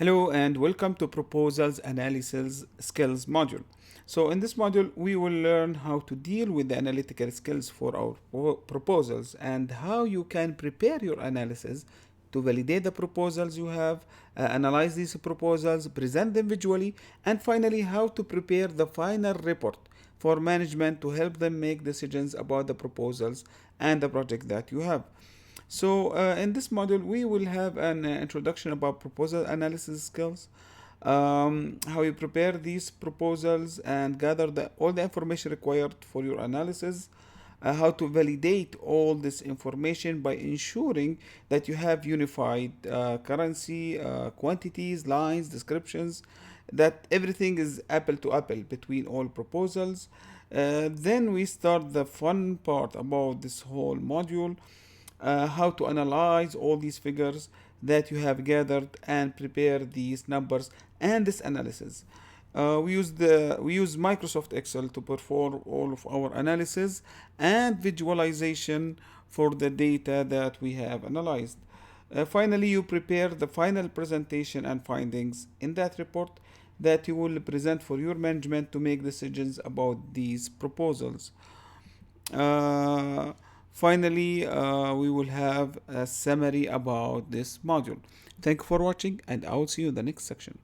Hello and welcome to Proposals Analysis Skills module. So in this module, we will learn how to deal with the analytical skills for our proposals and how you can prepare your analysis to validate the proposals you have, analyze these proposals, present them visually, and finally how to prepare the final report for management to help them make decisions about the proposals and the project that you have. So in this module, we will have an introduction about proposal analysis skills, how you prepare these proposals and gather all the information required for your analysis, how to validate all this information by ensuring that you have unified currency, quantities, lines, descriptions, that everything is apple to apple between all proposals. Then we start the fun part about this whole module, how to analyze all these figures that you have gathered and prepare these numbers and this analysis. We use Microsoft Excel to perform all of our analysis and visualization for the data that we have analyzed. Finally, you prepare the final presentation and findings in that report that you will present for your management to make decisions about these proposals. Uh, Finally, we will have a summary about this module. Thank you for watching, and I will see you in the next section.